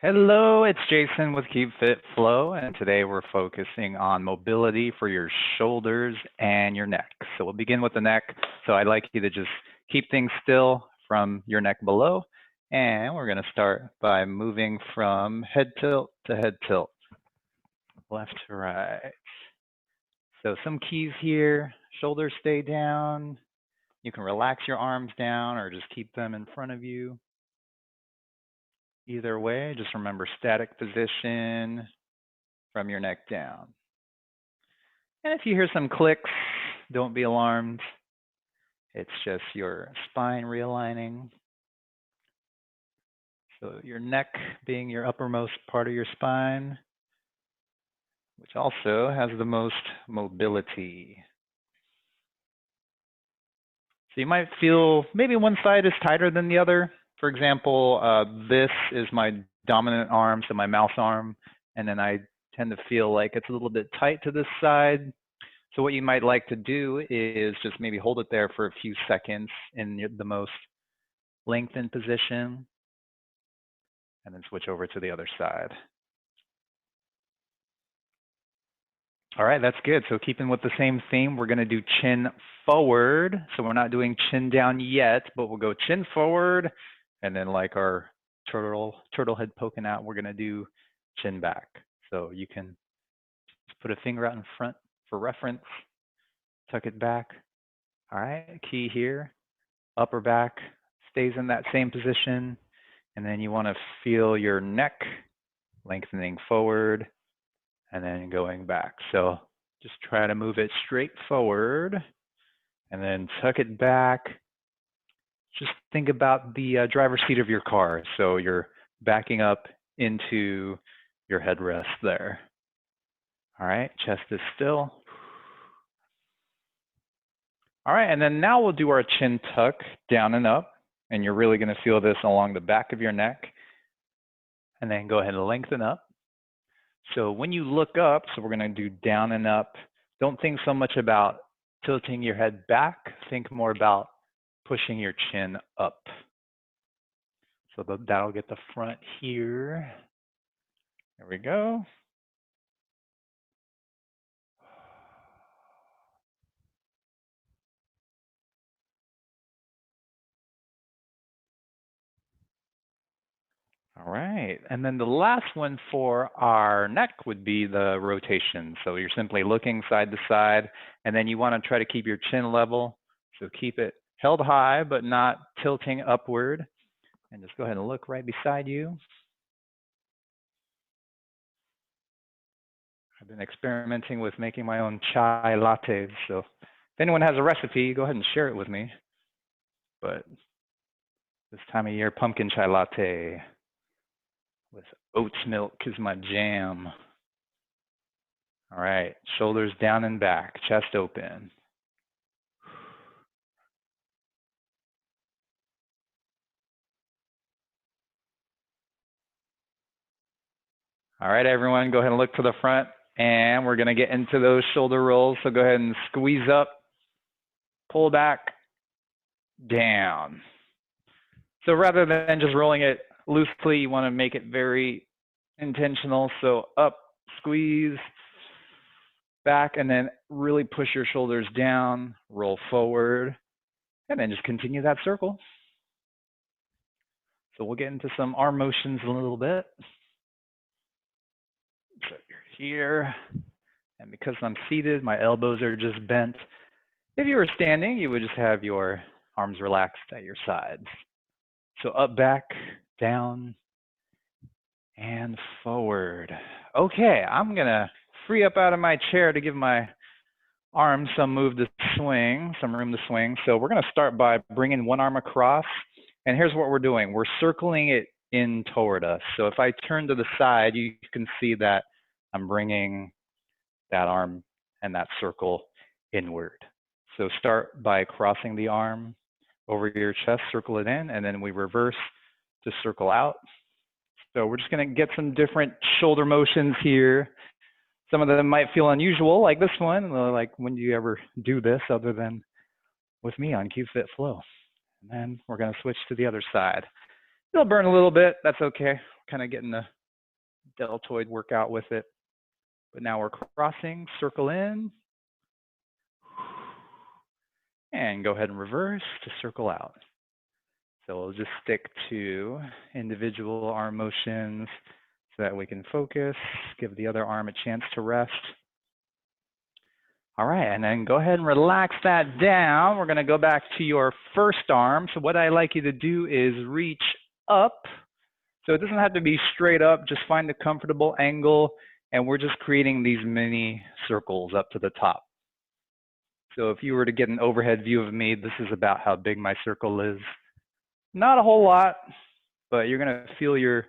Hello, it's Jason with Keep Fit Flow, and today we're focusing on mobility for your shoulders and your neck. So we'll begin with the neck. So I'd like you to just keep things still from your neck below, and we're going to start by moving from head tilt to head tilt, left to right. So some keys here, shoulders stay down. You can relax your arms down or just keep them in front of you. Either way, just remember static position from your neck down. And if you hear some clicks, don't be alarmed. It's just your spine realigning. So your neck being your uppermost part of your spine, which also has the most mobility. So you might feel maybe one side is tighter than the other. For example, this is my dominant arm, so my mouse arm, and then I tend to feel like it's a little bit tight to this side. So what you might like to do is just maybe hold it there for a few seconds in the most lengthened position, and then switch over to the other side. All right, that's good. So keeping with the same theme, we're going to do chin forward. So we're not doing chin down yet, but we'll go chin forward, and then like our turtle head poking out, we're going to do chin back. So you can just put a finger out in front for reference, tuck it back. All right, key here, upper back stays in that same position, and then you want to feel your neck lengthening forward and then going back. So just try to move it straight forward and then tuck it back. Just think about the driver's seat of your car. So you're backing up into your headrest there. All right, chest is still. All right, and then now we'll do our chin tuck down and up, and you're really going to feel this along the back of your neck. And then go ahead and lengthen up. So when you look up, so we're going to do down and up, don't think so much about tilting your head back, think more about pushing your chin up. So that'll get the front here. There we go. All right, and then the last one for our neck would be the rotation. So you're simply looking side to side, and then you want to try to keep your chin level. So keep it held high, but not tilting upward. And just go ahead and look right beside you. I've been experimenting with making my own chai lattes. So if anyone has a recipe, go ahead and share it with me. But this time of year, pumpkin chai latte with oats milk is my jam. All right, shoulders down and back, chest open. All right, everyone, go ahead and look to the front, and we're gonna get into those shoulder rolls. So go ahead and squeeze up, pull back, down. So rather than just rolling it loosely, you wanna make it very intentional. So up, squeeze, back, and then really push your shoulders down, roll forward, and then just continue that circle. So we'll get into some arm motions in a little bit. So you're here, and because I'm seated, my elbows are just bent. If you were standing, you would just have your arms relaxed at your sides. So up, back, down, and forward. Okay, I'm gonna free up out of my chair to give my arms some room to swing. So we're gonna start by bringing one arm across, and here's what we're doing. We're circling it in toward us. So if I turn to the side, you can see that I'm bringing that arm and that circle inward. So start by crossing the arm over your chest, circle it in, and then we reverse to circle out. So we're just gonna get some different shoulder motions here. Some of them might feel unusual, like this one. Like, when do you ever do this other than with me on Keep Fit Flow? And then we're gonna switch to the other side. It'll burn a little bit. That's okay. Kind of getting the deltoid workout with it. But now we're crossing, circle in, and go ahead and reverse to circle out. So we'll just stick to individual arm motions so that we can focus, give the other arm a chance to rest. All right, and then go ahead and relax that down. We're gonna go back to your first arm. So what I like you to do is reach up. So it doesn't have to be straight up, just find a comfortable angle, and we're just creating these mini circles up to the top. So if you were to get an overhead view of me, this is about how big my circle is. Not a whole lot, but you're gonna feel your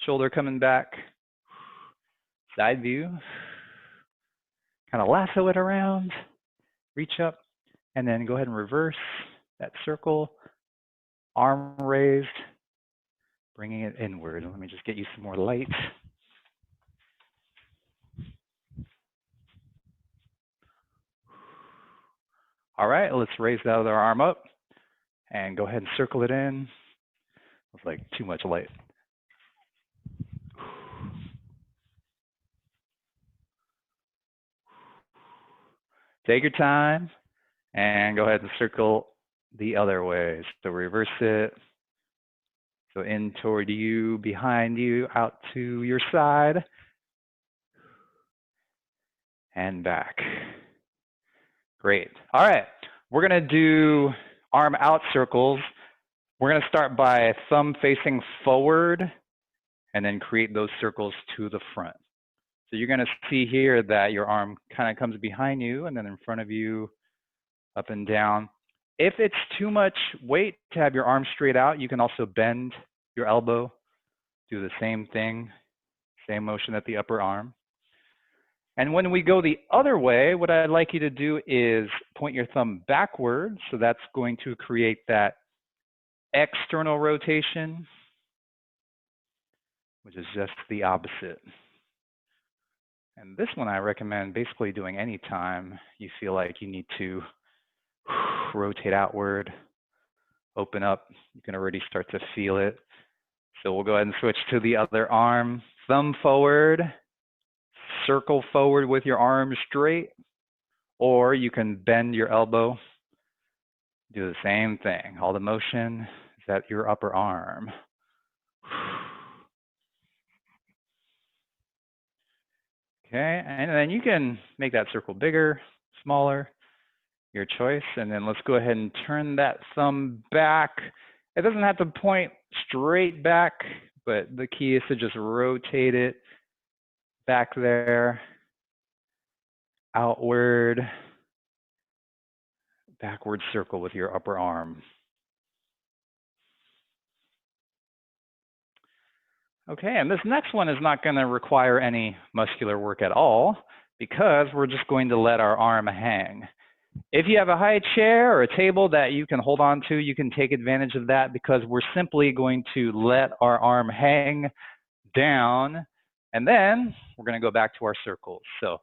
shoulder coming back. Side view. Kind of lasso it around, reach up, and then go ahead and reverse that circle, arm raised, bringing it inward. Let me just get you some more light. All right, let's raise the other arm up and go ahead and circle it in. It's like too much light. Take your time and go ahead and circle the other way. So reverse it. So in toward you, behind you, out to your side, and back. Great. All right, we're gonna do arm out circles. We're gonna start by thumb facing forward and then create those circles to the front. So you're gonna see here that your arm kind of comes behind you and then in front of you, up and down. If it's too much weight to have your arm straight out, you can also bend your elbow, do the same thing, same motion at the upper arm. And when we go the other way, what I'd like you to do is point your thumb backwards. So that's going to create that external rotation, which is just the opposite. And this one I recommend basically doing anytime you feel like you need to rotate outward, open up. You can already start to feel it. So we'll go ahead and switch to the other arm. Thumb forward, circle forward with your arm straight, or you can bend your elbow. Do the same thing. All the motion is at your upper arm. Okay, and then you can make that circle bigger, smaller, your choice. And then let's go ahead and turn that thumb back. It doesn't have to point straight back, but the key is to just rotate it back there, outward, backward circle with your upper arm. Okay, and this next one is not going to require any muscular work at all because we're just going to let our arm hang. If you have a high chair or a table that you can hold on to, you can take advantage of that because we're simply going to let our arm hang down, and then we're going to go back to our circles. So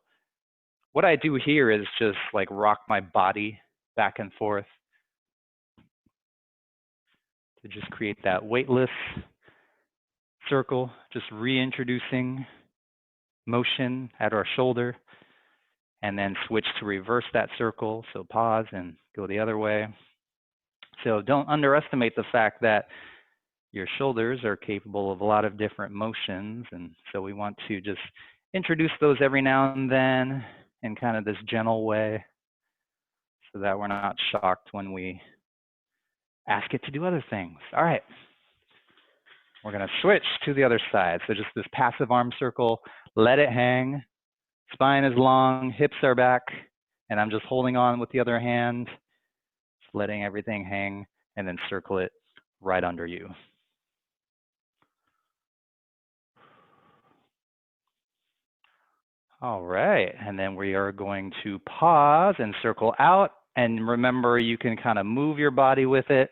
what I do here is just like rock my body back and forth to just create that weightless circle, just reintroducing motion at our shoulder, and then switch to reverse that circle. So pause and go the other way. So don't underestimate the fact that your shoulders are capable of a lot of different motions. And so we want to just introduce those every now and then in kind of this gentle way so that we're not shocked when we ask it to do other things. All right. We're going to switch to the other side. So just this passive arm circle, let it hang. Spine is long, hips are back, and I'm just holding on with the other hand, just letting everything hang, and then circle it right under you. All right, and then we are going to pause and circle out. And remember, you can kind of move your body with it.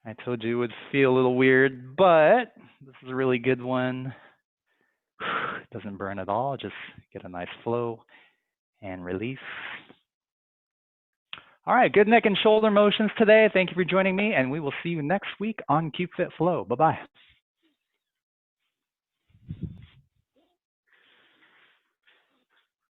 I told you it would feel a little weird, but this is a really good one. It doesn't burn at all, just get a nice flow and release. All right, good neck and shoulder motions today. Thank you for joining me, and we will see you next week on Keep Fit Flow. Bye-bye.